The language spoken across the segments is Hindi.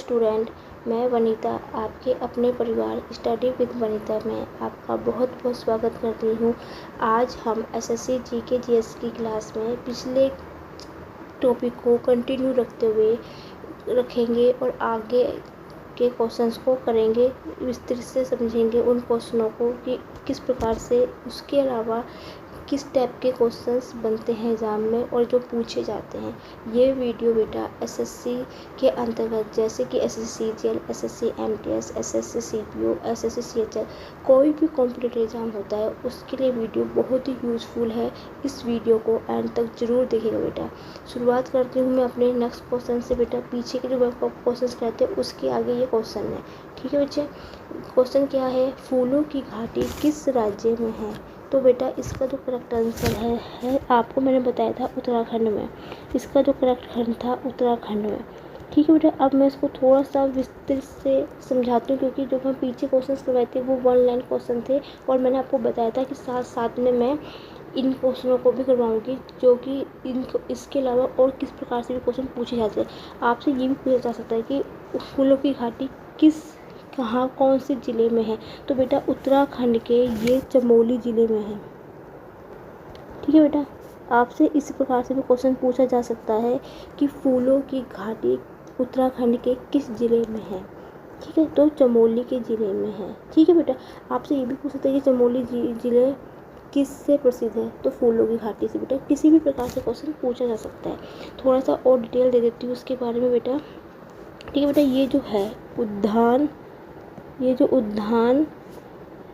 स्टूडेंट, मैं वनीता आपके अपने परिवार स्टडी विद वनीता में आपका बहुत बहुत स्वागत करती हूँ। आज हम एसएससी जीके जीएस की क्लास में पिछले टॉपिक को कंटिन्यू रखेंगे और आगे के क्वेश्चंस को करेंगे, विस्तृत से समझेंगे उन क्वेश्चनों को कि किस प्रकार से, उसके अलावा किस टाइप के क्वेश्चंस बनते हैं एग्ज़ाम में और जो पूछे जाते हैं। ये वीडियो बेटा एसएससी के अंतर्गत, जैसे कि SSC CGL, SSC MTS, SSC CPO, SSC CHL, कोई भी कॉम्पिटिटिव एग्ज़ाम होता है उसके लिए वीडियो बहुत ही यूज़फुल है। इस वीडियो को एंड तक ज़रूर देखिएगा बेटा। शुरुआत करती हूँ मैं अपने नेक्स्ट क्वेश्चन से बेटा। पीछे के जो क्वेश्चन कहते हैं उसके आगे ये क्वेश्चन है, ठीक है बच्चे। क्वेश्चन क्या है, फूलों की घाटी किस राज्य में है? तो बेटा इसका जो करेक्ट आंसर है आपको मैंने बताया था उत्तराखंड में। इसका जो करेक्ट खंड था उत्तराखंड में, ठीक है बेटा। अब मैं इसको थोड़ा सा विस्तृत से समझाती हूँ, क्योंकि जो मैं पीछे क्वेश्चन करवाए थे वो 1 लाइन क्वेश्चन थे और मैंने आपको बताया था कि साथ साथ में मैं इन क्वेश्चनों को भी करवाऊंगी, जो कि इसके अलावा और किस प्रकार से भी क्वेश्चन पूछे जाते हैं। आपसे ये भी पूछा जा सकता है कि फूलों की घाटी कहाँ कौन से ज़िले में है? तो बेटा उत्तराखंड के ये चमोली ज़िले में है, ठीक है बेटा। आपसे इस प्रकार से भी क्वेश्चन पूछा जा सकता है कि फूलों की घाटी उत्तराखंड के किस ज़िले में है, ठीक है। तो चमोली के ज़िले में है, ठीक है बेटा। आपसे ये भी पूछ सकते हैं कि चमोली ज़िले किससे प्रसिद्ध है? तो फूलों की घाटी से बेटा। किसी भी प्रकार से क्वेश्चन पूछा जा सकता है। थोड़ा सा और डिटेल दे देती हूँ उसके बारे में बेटा, ठीक है बेटा। ये जो उद्यान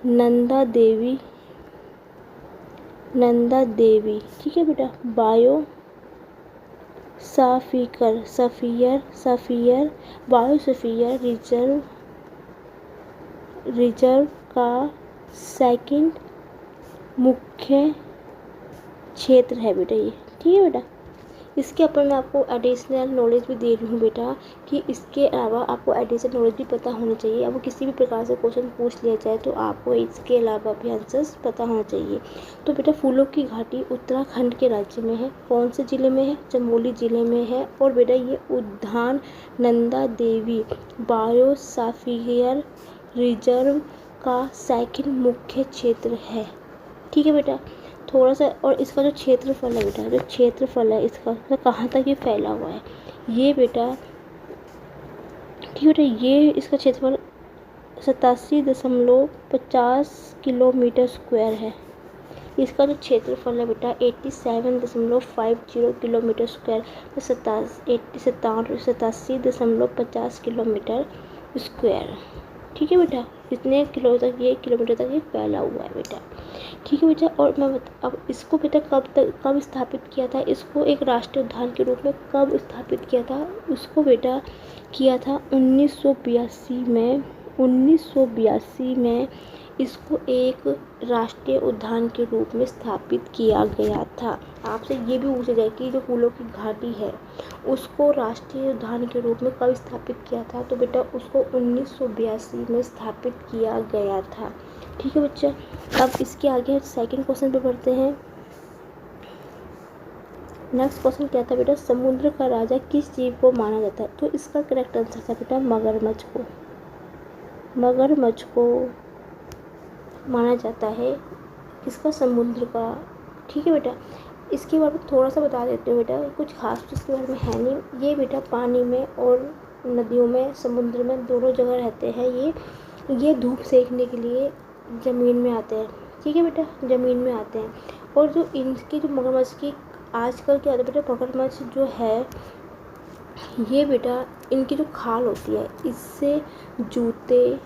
नंदा देवी, ठीक है बेटा, बायोस्फीयर रिजर्व का सेकंड मुख्य क्षेत्र है बेटा ये, ठीक है बेटा। इसके ऊपर मैं आपको एडिशनल नॉलेज भी दे रही हूँ बेटा, कि इसके अलावा आपको एडिशनल नॉलेज भी पता होनी चाहिए। अब किसी भी प्रकार से क्वेश्चन पूछ लिया जाए तो आपको इसके अलावा भी आंसर्स पता होना चाहिए। तो बेटा फूलों की घाटी उत्तराखंड के राज्य में है। कौन से ज़िले में है? चमोली ज़िले में है। और बेटा ये उद्यान नंदा देवी बायोस्फीयर रिजर्व का सेकंड मुख्य क्षेत्र है, ठीक है बेटा। थोड़ा सा और इसका जो क्षेत्रफल है बेटा, जो क्षेत्रफल है इसका कहाँ तक ये फैला हुआ है ये बेटा, ठीक है बेटा। ये इसका क्षेत्रफल 87.50 किलोमीटर स्क्वायर है। इसका जो क्षेत्रफल है बेटा 87.50 किलोमीटर स्क्वायर, 87.50 किलोमीटर स्क्वायर, ठीक है बेटा। इतने किलोमीटर तक ये फैला हुआ है बेटा, ठीक है बेटा। और अब इसको बेटा कब स्थापित किया था? इसको एक राष्ट्रीय उद्यान के रूप में कब स्थापित किया था? उसको बेटा किया था 1982 में इसको एक राष्ट्रीय उद्यान के रूप में स्थापित किया गया था। आपसे ये भी पूछा जाए कि जो फूलों की घाटी है उसको राष्ट्रीय उद्यान के रूप में कब स्थापित किया था? तो बेटा उसको 1982 में स्थापित किया गया था, ठीक है बच्चा। अब इसके आगे सेकंड क्वेश्चन पे बढ़ते हैं। नेक्स्ट क्वेश्चन क्या था बेटा, समुद्र का राजा किस जीव को माना जाता है? तो इसका करेक्ट आंसर था बेटा मगरमच्छ को माना जाता है इसका समुद्र का, ठीक है बेटा। इसके बारे में थोड़ा सा बता देते हो बेटा, कुछ खास तो इसके बारे में है नहीं। ये बेटा पानी में और नदियों में, समुद्र में, दोनों जगह रहते हैं। ये धूप सेकने के लिए ज़मीन में आते हैं, ठीक है बेटा, ज़मीन में आते हैं। और जो इनकी जो मगरमच्छ की आजकल क्या होता है बेटा, मगरमच्छ जो है ये बेटा इनकी जो खाल होती है इससे जूते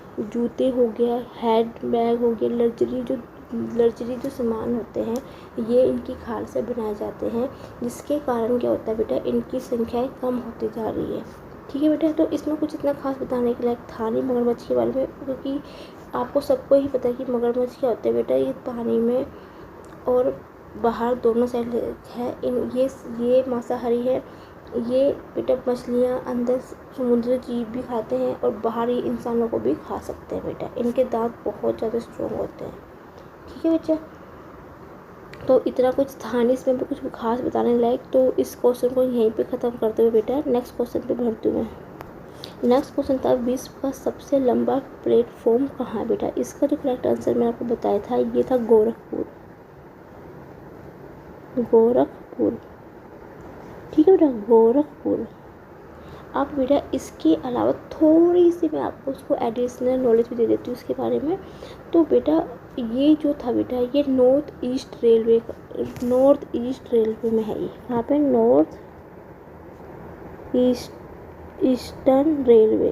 हो गया, हैंड बैग हो गया, लग्जरी जो सामान होते हैं ये इनकी खाल से बनाए जाते हैं, जिसके कारण क्या होता है बेटा इनकी संख्याएं कम होती जा रही है, ठीक है बेटा। तो इसमें कुछ इतना खास बताने के लायक था नहीं मगरमच्छ के बारे में, क्योंकि आपको सबको ही पता है कि मगरमच्छ क्या होते हैं बेटा, ये पानी में और बाहर दोनों साइड है। ये मांसाहारी है। ये बेटा मछलियाँ अंदर समुद्री जीव भी खाते हैं और बाहरी इंसानों को भी खा सकते हैं बेटा। इनके दांत बहुत ज़्यादा स्ट्रॉन्ग होते हैं, ठीक है बच्चा। तो इतना कुछ था नहीं इसमें भी कुछ खास बताने लायक। तो इस क्वेश्चन को यहीं पे ख़त्म करते हुए बेटा नेक्स्ट क्वेश्चन पे बढ़ती हूँ मैं। नेक्स्ट क्वेश्चन था विश्व का सबसे लंबा प्लेटफॉर्म कहाँ है बेटा। इसका जो करेक्ट आंसर मैंने आपको बताया था ये था गोरखपुर। गोरखपुर, ठीक है बेटा, गोरखपुर। अब बेटा इसके अलावा थोड़ी सी मैं आपको उसको एडिशनल नॉलेज भी दे देती हूँ इसके बारे में। तो बेटा ये जो था बेटा ये नॉर्थ ईस्ट रेलवे में है। ये कहाँ पे, नॉर्थ ईस्टर्न रेलवे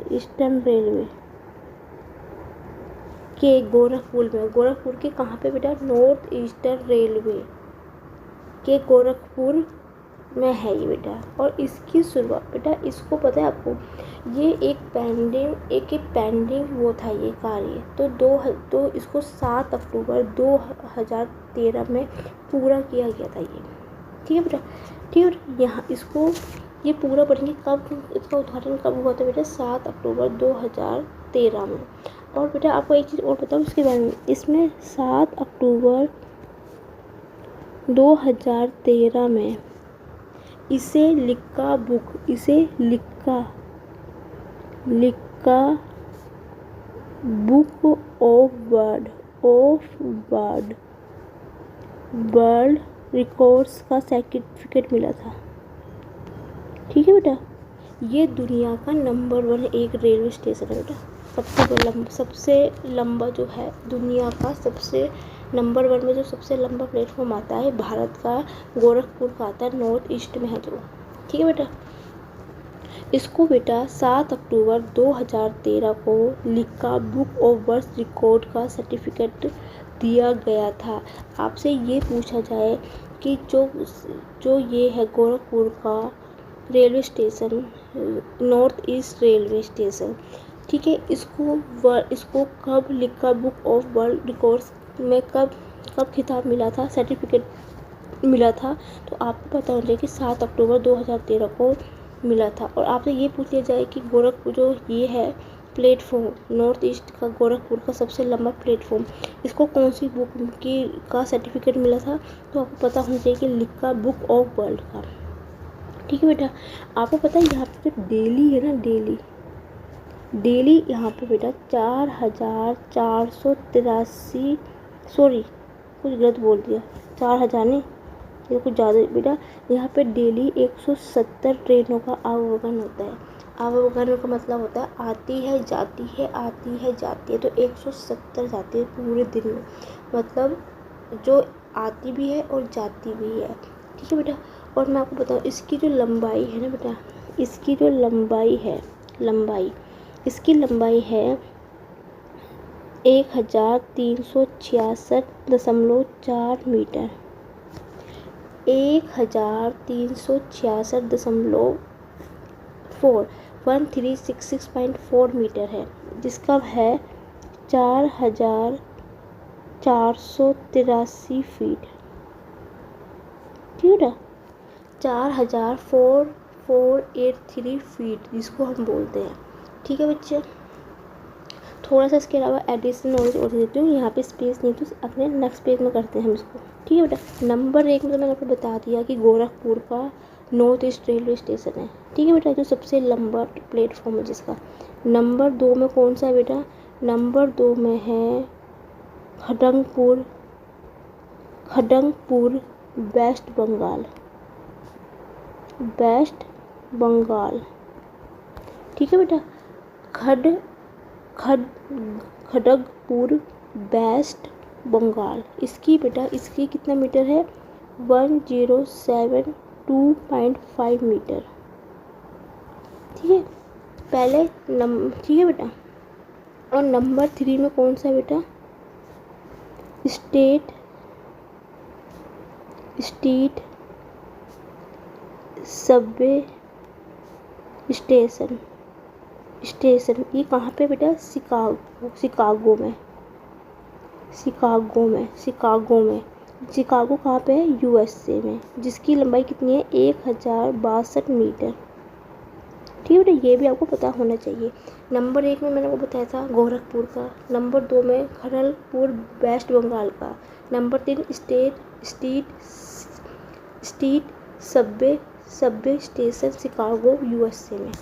के गोरखपुर में। गोरखपुर के कहाँ पे बेटा, नॉर्थ ईस्टर्न रेलवे के गोरखपुर में है ये बेटा। और इसकी शुरुआत बेटा, इसको पता है आपको, ये एक पेंडिंग वो था ये कार्य। तो इसको 7 अक्टूबर 2013 में पूरा किया गया था ये, ठीक है बेटा। ठीक है बेटा, यहाँ इसको ये पूरा पढ़ेंगे कब, इसका उद्घाटन कब हुआ था बेटा, 7 अक्टूबर 2013 में। और बेटा आपको एक चीज़ और बताऊँ इसके बारे में, इसमें 7 अक्टूबर 2013 में इसे लिक्का बुक ऑफ वर्ल्ड रिकॉर्ड्स का सर्टिफिकेट मिला था, ठीक है बेटा। ये दुनिया का नंबर 1 एक रेलवे स्टेशन है बेटा। सबसे लंबा जो है दुनिया का, सबसे नंबर 1 में जो सबसे लंबा प्लेटफॉर्म आता है भारत का, गोरखपुर का आता है, नॉर्थ ईस्ट में है जो, ठीक है बेटा। इसको बेटा 7 अक्टूबर 2013 को लिक्का बुक ऑफ वर्ल्ड रिकॉर्ड का सर्टिफिकेट दिया गया था। आपसे ये पूछा जाए कि जो ये है गोरखपुर का railway station, north east railway station, ठीक है, इसको कब लिक्का बुक ऑफ वर्ल्ड रिकॉर्ड्स में कब खिताब मिला था, सर्टिफिकेट मिला था। तो आपको पता होना चाहिए कि 7 अक्टूबर 2013 को मिला था। और आपसे ये पूछ लिया जाए कि गोरखपुर जो ये है प्लेटफॉर्म, नॉर्थ ईस्ट का गोरखपुर का सबसे लंबा प्लेटफॉर्म, इसको कौन सी बुक का सर्टिफिकेट मिला था, तो आपको पता होना चाहिए कि लिक्का बुक ऑफ वर्ल्ड का, ठीक है बेटा। आपको पता है यहाँ पे जो दिल्ली है ना, दिल्ली यहाँ पे बेटा 4,483, सॉरी कुछ गलत बोल दिया, 4,000 नहीं, ये कुछ ज़्यादा बेटा। यहाँ पे डेली 170 ट्रेनों का आवागमन होता है। आवागमन का मतलब होता है आती है जाती है, आती है जाती है, तो 170 जाती है पूरे दिन में, मतलब जो आती भी है और जाती भी है, ठीक है बेटा। और मैं आपको बताऊँ इसकी जो लंबाई है ना बेटा, इसकी जो इसकी लंबाई है 1366.4 मीटर, 1366.4 मीटर है, जिसका है 4,483 फीट, ठीक है, 4,483 फीट जिसको हम बोलते हैं, ठीक है बच्चे। थोड़ा सा इसके अलावा एडिशनल नॉलेज और देती हूँ, यहाँ पे स्पेस नहीं तो अपने नेक्स्ट पेज में करते हैं हम इसको, ठीक है बेटा। नंबर 1 में तो मैंने आपको बता दिया कि गोरखपुर का नॉर्थ ईस्ट रेलवे स्टेशन है, ठीक है बेटा, जो सबसे लंबा प्लेटफॉर्म है जिसका। नंबर 2 में कौन सा है बेटा, नंबर 2 में है खड़गपुर वेस्ट बंगाल, ठीक है बेटा। खड़गपुर वेस्ट बंगाल, इसकी कितना मीटर है, 1072.5 मीटर, ठीक है पहले ठीक है बेटा। और नंबर 3 में कौन सा बेटा, स्टेट सबवे स्टेशन, ये कहाँ पे बेटा, शिकागो कहाँ पे है, USA में, जिसकी लंबाई कितनी है, 1062 मीटर, ठीक है बेटा। ये भी आपको पता होना चाहिए। नंबर 1 में मैंने आपको बताया था गोरखपुर का, नंबर 2 में खड़गपुर वेस्ट बंगाल का, number 3 state Subway Subway station Chicago USA में।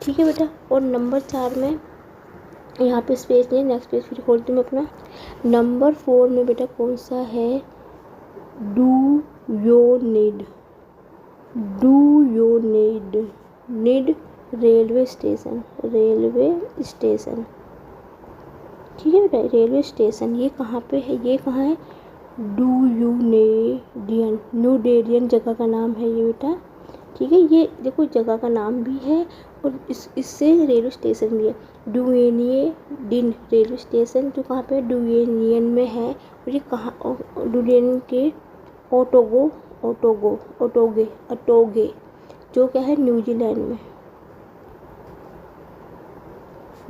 ठीक है बेटा। और नंबर 4 में यहाँ पे स्पेस नहीं, नेक्स्ट पेज फिर खोलती हूँ मैं अपना। नंबर 4 में बेटा कौन सा है, do you need, do you need, need railway station, railway station. ठीक है बेटा, रेलवे स्टेशन ये कहाँ पे है, ये कहाँ है, ड्यूनेडियन, न्यूडेरियन जगह का नाम है ये बेटा। ठीक है, ये देखो जगह का नाम भी है और इससे रेलवे स्टेशन भी है। ड्यूनेडियन रेलवे स्टेशन जो कहाँ पे, ड्यूनेडियन में है। और ये कहाँ, ड्यूनेडियन के ओटोगे जो क्या है, न्यूजीलैंड में,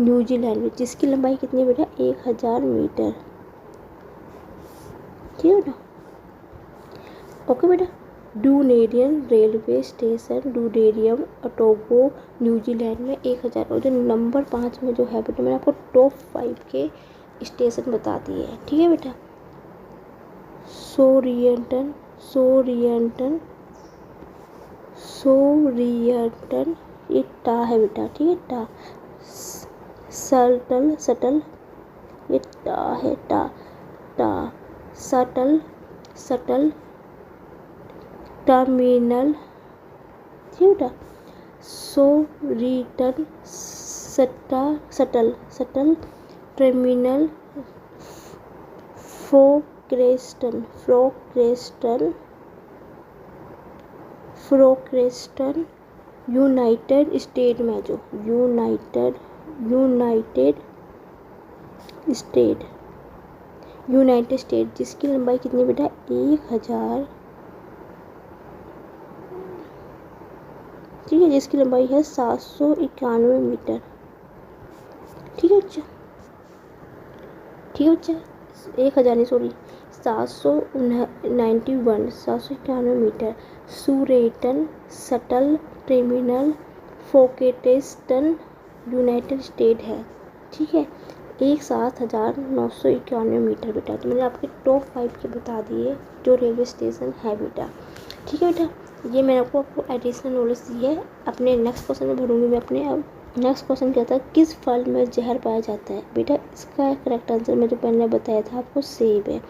न्यूजीलैंड में, जिसकी लंबाई कितनी है बेटा, 1000 मीटर। ठीक है बेटा, ओके बेटा। ड्यूनेडियन रेलवे स्टेशन, ड्यूनेडियन ओटोगो न्यूजीलैंड में 1000। और जो नंबर 5 में जो है बेटा, मैंने आपको टॉप 5 के स्टेशन बता दिए हैं। ठीक है बेटा, सोरिएंटन, ये टा है बेटा। ठीक है, टा। सटल ये टा है, टा। Shuttle terminal. ठीक है बेटा, रिटर्न सटल टर्मिनल, फ्रोक्रेस्टन यूनाइटेड स्टेट में, जो यूनाइटेड स्टेट जिसकी लंबाई कितनी बेटा, 1000। ठीक है, जिसकी लंबाई है 791 मीटर। ठीक है बच्चा, 1000 नहीं, सॉरी 791 मीटर। सुरेटन सटल टर्मिनल फोकेटेस्टन यूनाइटेड स्टेट है। ठीक है, 7,991 मीटर बेटा। तो मैंने आपके टॉप 5 के बता दिए जो रेलवे स्टेशन है बेटा। ठीक है बेटा, ये मैंने आपको एडिशनल नॉलेज दी है। अपने नेक्स्ट क्वेश्चन में भरूंगी मैं अपने। अब नेक्स्ट क्वेश्चन क्या था, किस फल में जहर पाया जाता है बेटा। इसका करेक्ट आंसर मैं जो पहले बताया था आपको, सेब है।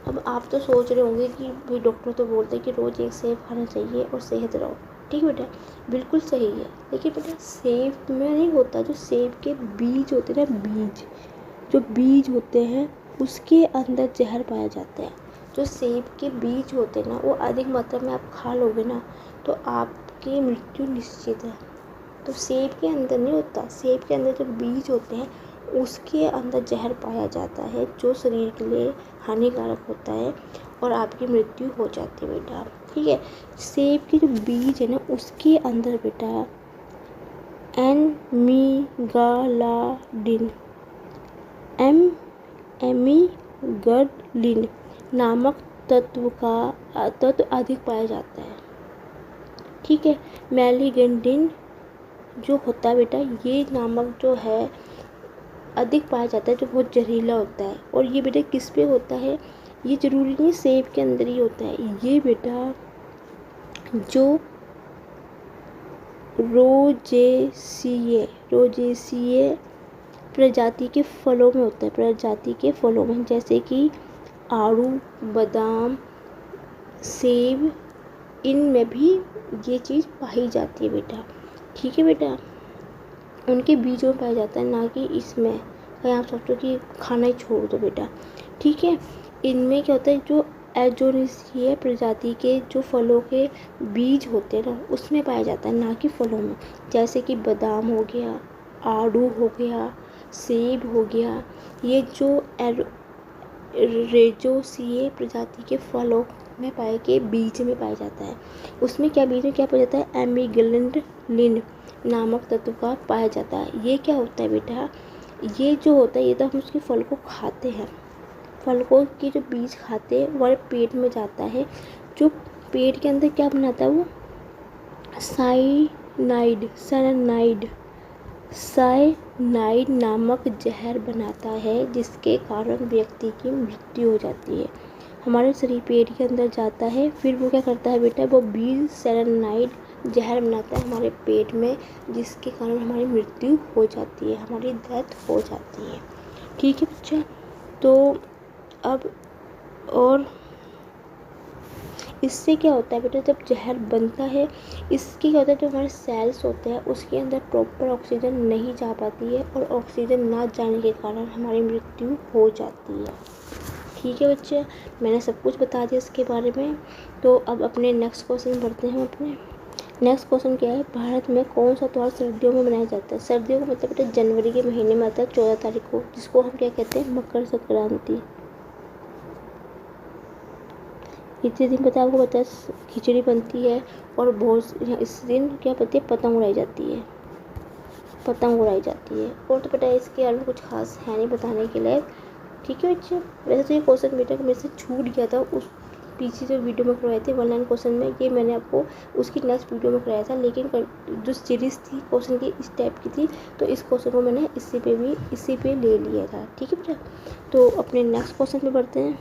अब आप तो सोच रहे होंगे कि भाई डॉक्टर तो बोलते हैं कि रोज़ एक सेब खाना चाहिए और सेहत रहो। ठीक है बेटा, बिल्कुल सही है। लेकिन बेटा सेब में नहीं होता, जो सेब के बीज होते हैं ना, जो बीज होते हैं उसके अंदर जहर पाया जाता है। जो सेब के बीज होते हैं ना, वो अधिक मात्रा में आप खा लोगे ना तो आपकी मृत्यु निश्चित है। तो सेब के अंदर नहीं होता, सेब के अंदर जो बीज होते हैं उसके अंदर जहर पाया जाता है, जो शरीर के लिए हानिकारक होता है और आपकी मृत्यु हो जाती है बेटा। ठीक है, सेब के जो बीज है ना उसके अंदर बेटा एमीगडालिन नामक तत्व अधिक पाया जाता है। ठीक है, मैलिगेंडिन जो होता है बेटा, ये नामक जो है अधिक पाया जाता है, जो बहुत जहरीला होता है। और ये बेटा किस पे होता है, ये ज़रूरी नहीं सेब के अंदर ही होता है। ये बेटा जो रोजेसिए प्रजाति के फलों में होता है, जैसे कि आड़ू, बादाम, सेब, इनमें भी ये चीज़ पाई जाती है बेटा। ठीक है बेटा, उनके बीजों में पाया जाता है, ना कि इसमें। कहीं आप सोचो कि खाना ही छोड़ दो बेटा। ठीक है, इनमें क्या होता है, जो एजोनिसिए प्रजाति के जो फलों के बीज होते हैं ना उसमें पाया जाता है, ना कि फलों में। जैसे कि बादाम हो गया, आड़ू हो गया, सेब हो गया, ये जो रेजोसिए प्रजाति के फलों में पाए के बीज में पाया जाता है। उसमें क्या बीज में क्या पाया जाता है, एमिग्डालिन नामक तत्व का पाया जाता है। ये क्या होता है बेटा, ये जो होता है ये तो हम उसके फल को खाते हैं, फल को के जो बीज खाते हैं वो पेट में जाता है। जो पेट के अंदर क्या बनाता है, वो साइनाइड नामक जहर बनाता है, जिसके कारण व्यक्ति की मृत्यु हो जाती है। हमारे शरीर पेट के अंदर जाता है, फिर वो क्या करता है बेटा, वो बीज साइनाइड जहर बनाता है हमारे पेट में, जिसके कारण हमारी मृत्यु हो जाती है, हमारी डेथ हो जाती है। ठीक है बच्चा, तो अब और इससे क्या होता है बेटा, जब जहर बनता है इसके क्या होता है, जो हमारे सेल्स होते हैं उसके अंदर प्रॉपर ऑक्सीजन नहीं जा पाती है और ऑक्सीजन ना जाने के कारण हमारी मृत्यु हो जाती है। ठीक है बच्चे, मैंने सब कुछ बता दिया इसके बारे में। तो अब अपने नेक्स्ट क्वेश्चन बढ़ते हैं। अपने नेक्स्ट क्वेश्चन क्या है, भारत में कौन सा त्यौहार सर्दियों में मनाया जाता है? सर्दियों का मतलब बेटा जनवरी के महीने में आता है 14 तारीख को, जिसको हम क्या कहते हैं, मकर संक्रांति। इतने दिन पता है आपको, पता है खिचड़ी बनती है और बहुत इस दिन क्या बनती है, पतंग उड़ाई जाती है, पतंग उड़ाई जाती है। और तो बेटा इसके अलावा कुछ खास है नहीं बताने के लिए। ठीक है बच्चे, वैसे तो ये क्वेश्चन बेटा मेरे से छूट गया था उस पीछे जो वीडियो में करवाए थे 1 लाइन क्वेश्चन में, ये मैंने आपको उसकी नेक्स्ट वीडियो में कराया था, लेकिन जो सीरीज़ थी क्वेश्चन की इस टाइप की थी, तो इस क्वेश्चन को मैंने इसी पे ले लिया था। ठीक है बेटा, तो अपने नेक्स्ट क्वेश्चन पे बढ़ते हैं।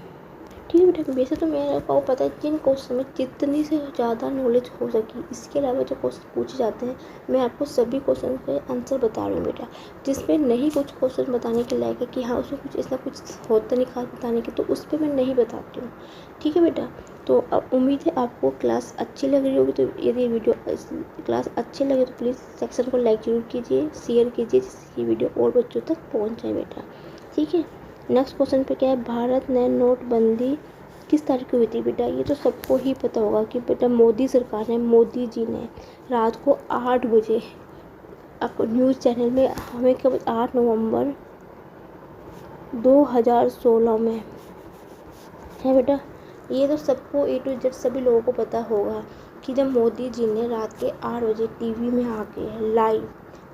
ठीक है बेटा, वैसे तो मेरे को पता है जिन क्वेश्चन में जितनी से ज़्यादा नॉलेज हो सकी, इसके अलावा जो क्वेश्चन पूछे जाते हैं मैं आपको सभी क्वेश्चन के आंसर बता रही हूँ बेटा। जिसमें नहीं कुछ क्वेश्चन बताने के लायक है कि हाँ उसमें कुछ ऐसा कुछ होता नहीं खास बताने के, तो उस पर मैं नहीं बताती हूँ। ठीक है बेटा, तो अब उम्मीद है आपको क्लास अच्छी लग रही होगी। तो यदि वीडियो क्लास अच्छी लगे तो प्लीज़ सेक्शन को लाइक जरूर कीजिए, शेयर कीजिए, जिससे वीडियो और बच्चों तक पहुँच जाए बेटा। ठीक है, नेक्स्ट क्वेश्चन पे क्या है, भारत में नोटबंदी किस तारीख को हुई थी? बेटा ये तो सबको ही पता होगा कि बेटा मोदी सरकार ने, मोदी जी ने रात को 8 बजे आपको न्यूज़ चैनल में हमें कब 8 नवंबर 2016 में है बेटा। ये तो सबको A to Z सभी लोगों को पता होगा कि जब मोदी जी ने रात के 8 बजे टीवी में आके लाइव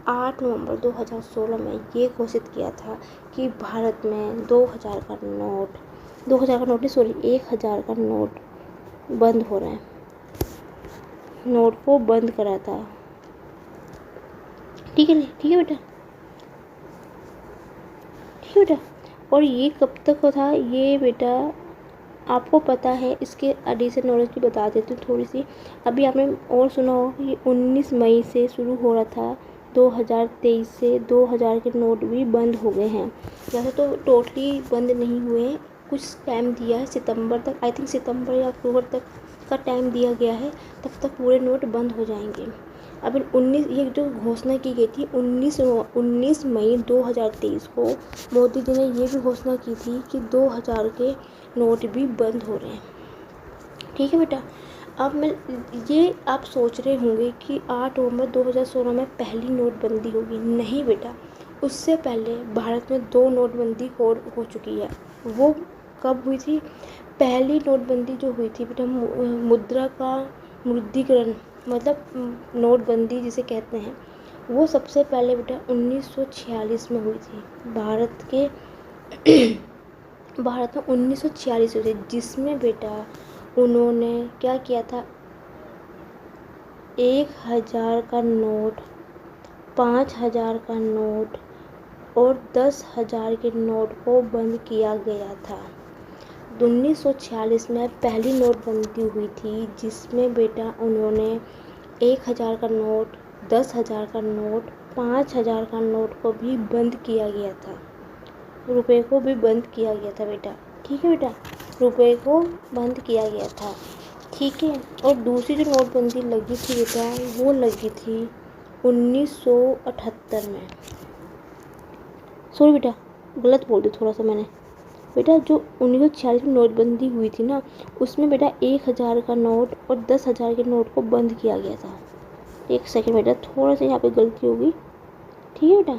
8 नवंबर 2016 में ये घोषित किया था कि भारत में 2000 का नोट, 2000 का नोट नहीं सॉरी 1000 का नोट बंद हो रहा है, नोट को बंद करा था। ठीक है बेटा, ठीक है बेटा। और ये कब तक था ये बेटा आपको पता है, इसके एडिशनल नॉलेज भी बता देती हूँ थोड़ी सी। अभी आपने और सुना होगा कि 19 मई से शुरू हो रहा था, 2023 से 2000 के नोट भी बंद हो गए हैं। वैसे तो टोटली बंद नहीं हुए हैं, कुछ टाइम दिया है सितंबर तक, आई थिंक सितंबर या अक्टूबर तक का टाइम दिया गया है, तब तक पूरे नोट बंद हो जाएंगे। अब 19 ये जो घोषणा की गई थी 19 मई 2023 को मोदी जी ने ये भी घोषणा की थी कि 2000 के नोट भी बंद हो रहे हैं। ठीक है बेटा, अब मैं ये आप सोच रहे होंगे कि 8 नवंबर 2016 में पहली नोटबंदी होगी। नहीं बेटा, उससे पहले भारत में 2 नोटबंदी हो चुकी है। वो कब हुई थी? पहली नोटबंदी जो हुई थी बेटा, मुद्रा का विमुद्रीकरण मतलब नोटबंदी जिसे कहते हैं, वो सबसे पहले बेटा 1946 में हुई थी। भारत में 1946 हुई थी, जिसमें बेटा उन्होंने क्या किया था, 1000 का नोट, 5000 का नोट और 10,000 के नोट को बंद किया गया था। 1946 में पहली नोटबंदी हुई थी, जिसमें बेटा उन्होंने 1000 का नोट, 10,000 का नोट, 5000 का नोट को भी बंद किया गया था, रुपए को भी बंद किया गया था बेटा। ठीक है बेटा, रुपए को बंद किया गया था। ठीक है, और दूसरी जो नोटबंदी लगी थी बेटा, वो लगी थी 1978 में। सॉरी बेटा, गलत बोल दी थोड़ा सा मैंने। बेटा जो 1946 में नोटबंदी हुई थी ना, उसमें बेटा 1000 का नोट और 10,000 के नोट को बंद किया गया था। एक सेकंड बेटा, थोड़ा सा यहाँ पे गलती होगी। ठीक है बेटा,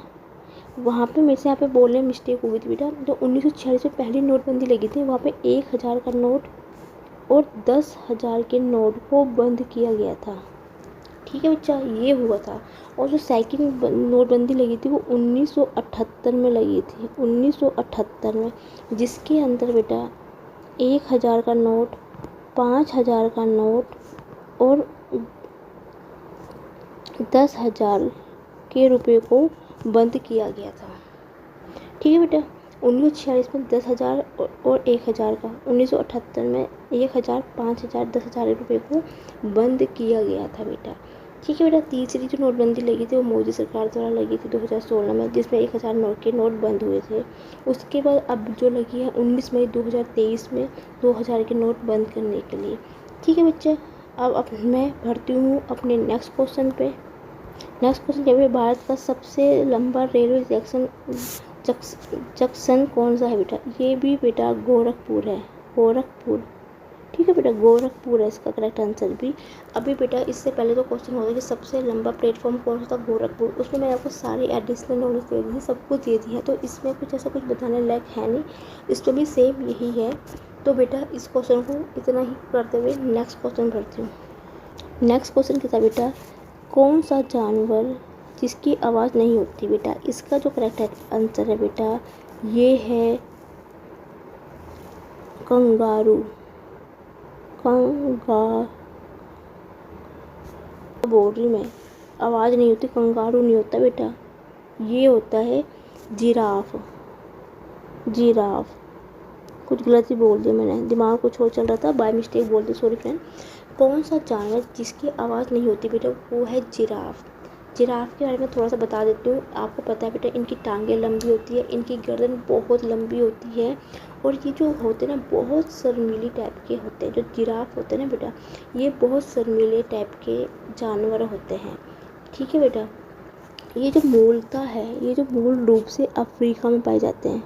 वहाँ पे मेरे से यहाँ पे बोलने में मिस्टेक हो गई थी बेटा। जो 1946 में पहली नोटबंदी लगी थी, वहाँ पे 1000 का नोट और 10,000 के नोट को बंद किया गया था। ठीक है बच्चा, ये हुआ था। और जो सेकंड नोटबंदी लगी थी वो 1978 में लगी थी, 1978 में, जिसके अंदर बेटा 1000 का नोट, 5000 का नोट और 10,000 के रुपए को बंद किया गया था। ठीक है बेटा, 1946 में 10,000 और 1,000 का, 1978 में 1,000, 5,000, 10,000 रुपये को बंद किया गया था बेटा। ठीक है बेटा। तीसरी जो नोटबंदी लगी थी वो मोदी सरकार द्वारा लगी थी 2016 में, जिसमें 1,000 नोट के नोट बंद हुए थे। उसके बाद अब जो लगी है 19 मई 2023 में 2,000 के नोट बंद करने के लिए। ठीक है बच्चे। अब मैं भरती हूँ अपने नेक्स्ट क्वेश्चन पे। नेक्स्ट क्वेश्चन क्या है, भारत का सबसे लंबा रेलवे जंक्शन कौन सा है बेटा? ये भी बेटा गोरखपुर है, गोरखपुर। ठीक है बेटा, गोरखपुर है इसका करेक्ट आंसर भी। अभी बेटा इससे पहले तो क्वेश्चन होता है कि सबसे लंबा प्लेटफॉर्म कौन सा था, गोरखपुर। उसमें मैंने आपको सारी एडिशनल नॉलेज दे दी है, सब कुछ दे दी है, तो इसमें कुछ ऐसा कुछ बताने लायक है नहीं। इसमें भी सेम यही है। तो बेटा इस क्वेश्चन को इतना ही करते हुए नेक्स्ट क्वेश्चन भरती हूँ। नेक्स्ट क्वेश्चन क्या था बेटा, कौन सा जानवर जिसकी आवाज़ नहीं होती बेटा? इसका जो करेक्ट आंसर है बेटा ये है कंगारू। बोल रही मैं, आवाज़ नहीं होती, कंगारू नहीं होता बेटा, ये होता है जिराफ। जिराफ। कुछ गलत ही बोल दिया मैंने, दिमाग कुछ और चल रहा था, बाय मिस्टेक बोल दी, सॉरी फ्रेंड। कौन सा जानवर जिसकी आवाज़ नहीं होती बेटा? वो है जिराफ। जिराफ के बारे में थोड़ा सा बता देती हूँ। आपको पता है बेटा इनकी टांगें लंबी होती है, इनकी गर्दन बहुत लंबी होती है, और ये जो होते हैं ना बहुत शर्मीली टाइप के होते हैं। जो जिराफ होते हैं ना बेटा ये बहुत शर्मीले टाइप के जानवर होते हैं। ठीक है बेटा। ये जो मूलतः है, ये जो मूल रूप से अफ्रीका में पाए जाते हैं,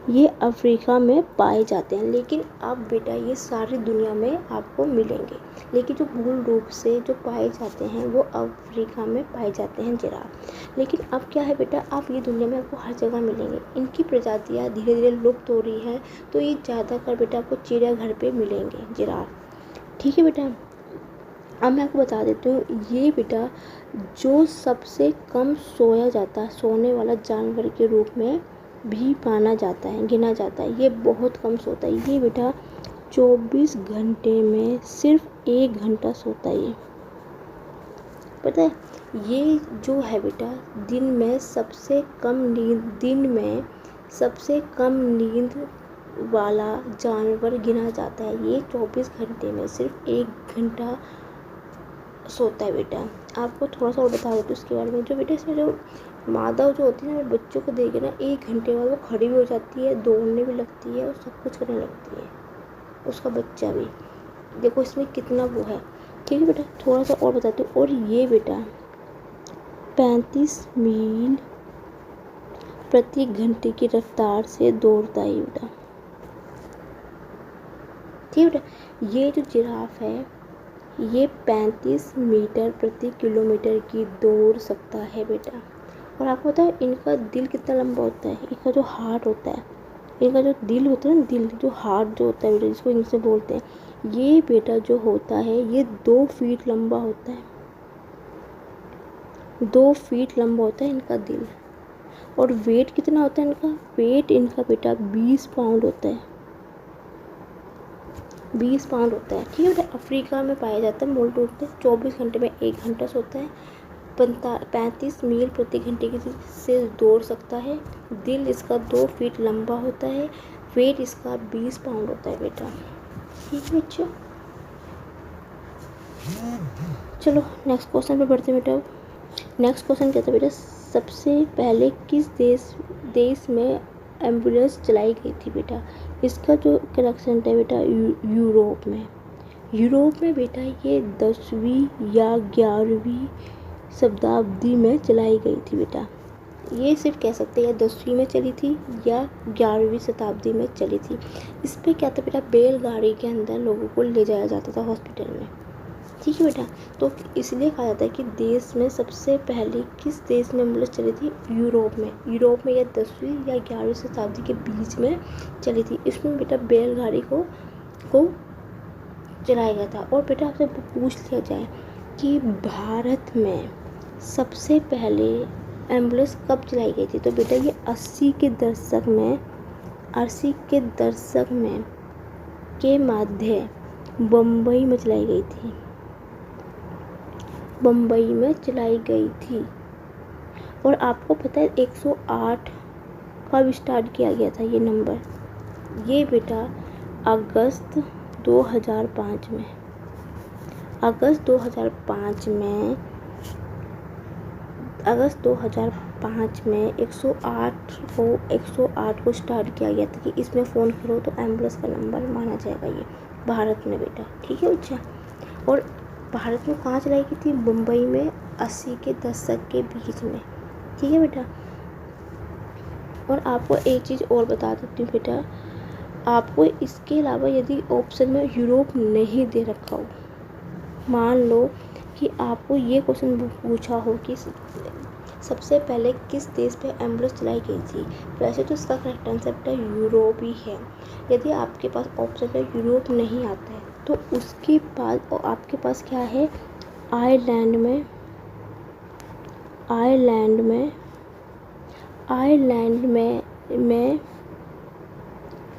ये अफ्रीका में पाए जाते हैं, लेकिन अब बेटा ये सारी दुनिया में आपको मिलेंगे, लेकिन जो मूल रूप से जो पाए जाते हैं वो अफ्रीका में पाए जाते हैं जिराफ। लेकिन अब क्या है बेटा, अब ये दुनिया में आपको हर जगह मिलेंगे। इनकी प्रजातियाँ धीरे धीरे लुप्त हो रही हैं, तो ये ज़्यादातर बेटा आपको चिड़ियाघर पे मिलेंगे जिराफ। ठीक है बेटा। अब मैं आपको बता देती हूँ, ये बेटा जो सबसे कम सोया जाता है, सोने वाला जानवर के रूप में भी माना जाता है, गिना जाता है। ये बहुत कम सोता है। ये बेटा 24 घंटे में सिर्फ 1 घंटा सोता है। ये पता है, ये जो है बेटा दिन में सबसे कम नींद वाला जानवर गिना जाता है। ये 24 घंटे में सिर्फ 1 घंटा सोता है बेटा। आपको थोड़ा सा और बता देती हूँ उसके बारे में। जो बेटा इसमें जो मादा जो होती है ना, बच्चों को देखे ना 1 घंटे बाद वो खड़ी भी हो जाती है, दौड़ने भी लगती है और सब कुछ करने लगती है, उसका बच्चा भी। देखो इसमें कितना वो है। ठीक है बेटा, थोड़ा सा और बताती हूँ। और ये बेटा 35 मील प्रति घंटे की रफ्तार से दौड़ता है बेटा। ठीक है बेटा। ये जो जिराफ है ये 35 मीटर प्रति किलोमीटर की दौड़ सकता है बेटा। और आपको पता है इनका दिल कितना लंबा होता है? इनका जो हार्ट होता है, इनका जो दिल होता है ना, दिल जो हार्ट जो होता है बेटा, जिसको इंग्लिश में बोलते हैं, ये बेटा जो होता है ये 2 फीट लंबा होता है। 2 फीट लंबा होता है इनका दिल। और वेट कितना होता है इनका? वेट इनका बेटा 20 पाउंड होता है। 20 पाउंड होता है। ठीक है बेटा। अफ्रीका में पाया जाता है मूल रूप से। 24 घंटे में 1 घंटा सोता है। 35 मील प्रति घंटे की से दौड़ सकता है। दिल इसका 2 फीट लंबा होता है। वेट इसका 20 पाउंड होता है बेटा। ठीक है बच्चों, चलो नेक्स्ट क्वेश्चन पे बढ़ते हैं बेटा। नेक्स्ट क्वेश्चन कहता है बेटा, सबसे पहले किस देश में एम्बुलेंस चलाई गई थी बेटा? इसका जो करेक्शन है बेटा यूरोप में। यूरोप में बेटा ये 10वीं या 11वीं शताब्दी में चलाई गई थी बेटा। ये सिर्फ कह सकते हैं या 10वीं में चली थी या 11वीं शताब्दी में चली थी। इस पर क्या था बेटा, बैलगाड़ी के अंदर लोगों को ले जाया जाता था हॉस्पिटल में। ठीक है बेटा। तो इसलिए कहा जाता है कि देश में सबसे पहले किस देश में एम्बुलेंस चली थी? यूरोप में। यूरोप में या 10वीं या 11वीं शताब्दी के बीच में चली थी। इसमें बेटा बैलगाड़ी को चलाया गया था। और बेटा आपसे पूछ लिया जाए कि भारत में सबसे पहले एम्बुलेंस कब चलाई गई थी, तो बेटा ये 80 के दशक में के मध्य बम्बई में चलाई गई थी। बम्बई में चलाई गई थी। और आपको पता है कब स्टार्ट किया गया था ये नंबर? ये बेटा अगस्त 2005 में, अगस्त 2005 में, अगस्त 2005 में 108 को स्टार्ट किया गया था कि इसमें फ़ोन करो तो एम्बुलेंस का नंबर माना जाएगा ये भारत में बेटा। ठीक है बच्चा। और भारत में कहाँ चलाई गई थी? मुंबई में 80 के दशक के बीच में। ठीक है बेटा। और आपको एक चीज़ और बता देती हूँ बेटा, आपको इसके अलावा यदि ऑप्शन में यूरोप नहीं दे रखा हो, मान लो कि आपको ये क्वेश्चन पूछा हो कि सबसे पहले किस देश पे एम्बुलेंस चलाई गई थी, वैसे तो इसका करेक्ट आंसर बेटा यूरोप ही है। यदि आपके पास ऑप्शन में यूरोप नहीं आता है तो उसके बाद आपके पास क्या है? आयरलैंड में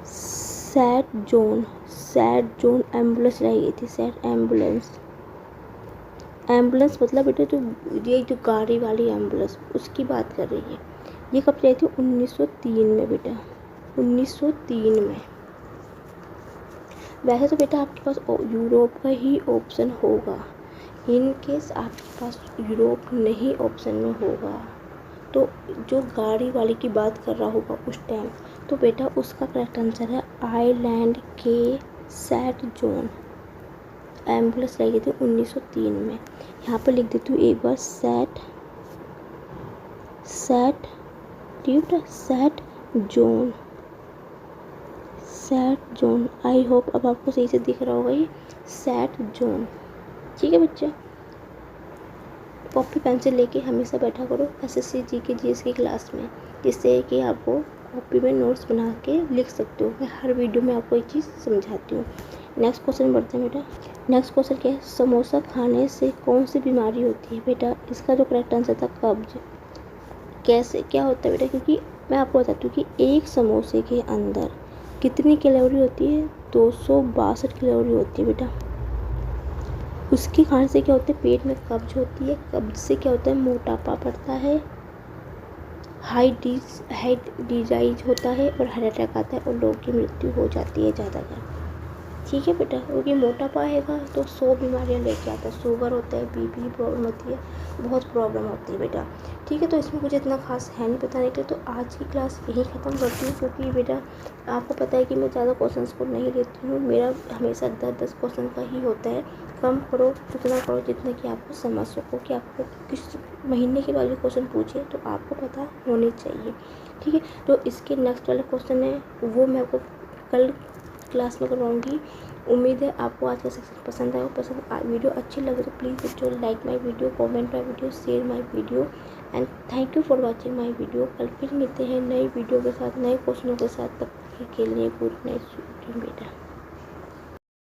सैट जोन एम्बुलेंस चलाई गई थी। सैट एम्बुलेंस मतलब बेटा जो गाड़ी वाली एम्बुलेंस, उसकी बात कर रही है। ये कब चलाई थी? 1903 में बेटा, 1903 में। वैसे तो बेटा आपके पास यूरोप का ही ऑप्शन होगा, इन केस आपके पास यूरोप नहीं ऑप्शन में होगा तो जो गाड़ी वाली की बात कर रहा होगा उस टाइम, तो बेटा उसका करेक्ट आंसर है आयरलैंड के सैट जोन एम्बुलेंस लाई गई थी 1903 में। यहाँ पर लिख देती हूँ एक बार, सैट जोन। आई होप अब आपको सही से दिख रहा होगा ये सैट जोन। ठीक है बच्चे। कॉपी पेंसिल लेके हमेशा बैठा करो एसएससी जीके जीएस की क्लास में, जिससे कि आपको कॉपी में नोट्स बना के लिख सकते हो। मैं हर वीडियो में आपको एक चीज़ समझाती हूँ। नेक्स्ट क्वेश्चन बढ़ते हैं बेटा। नेक्स्ट क्वेश्चन क्या है? समोसा खाने से कौन सी बीमारी होती है? बेटा इसका जो करेक्ट आंसर था कब्ज। कैसे क्या होता है बेटा? क्योंकि मैं आपको बताती हूँ कि एक समोसे के अंदर कितनी कैलोरी होती है? 262 कैलोरी होती है बेटा। उसके खाने से क्या होता है? पेट में कब्ज होती है। कब्ज से क्या होता है? मोटापा बढ़ता है, हाइट डिजाइज होता है और हार्ट अटैक आता है और लोगों की मृत्यु हो जाती है ज़्यादातर। ठीक है बेटा। क्योंकि मोटापा आएगा तो 100 बीमारियाँ लेके आता है। शुगर होता है, बीपी प्रॉब्लम होती है, बहुत प्रॉब्लम होती है बेटा। ठीक है। तो इसमें कुछ इतना खास है नहीं बताने के लिए, तो आज की क्लास यहीं ख़त्म करती हूँ। क्योंकि बेटा आपको पता है कि मैं ज़्यादा क्वेश्चंस को नहीं लेती हूँ, मेरा हमेशा 10-10 क्वेश्चन का ही होता है। कम करो उतना करो जितना कि आपको समझ सको, कि आपको किस महीने के बाद जो क्वेश्चन पूछे तो आपको पता होने चाहिए। ठीक है। तो इसके नेक्स्ट वाला क्वेश्चन है वो मैं आपको कल क्लास में करवाऊँगी। उम्मीद है आपको आज का सेक्शन पसंद आएगा। वीडियो अच्छी लगे तो प्लीज़ बच्चों like my video, comment my video, share my video and thank you for watching my video. कल फिर मिलते हैं नई वीडियो के साथ, नए क्वेश्चनों के साथ। तब तक के लिए गुड नाइट बेटा।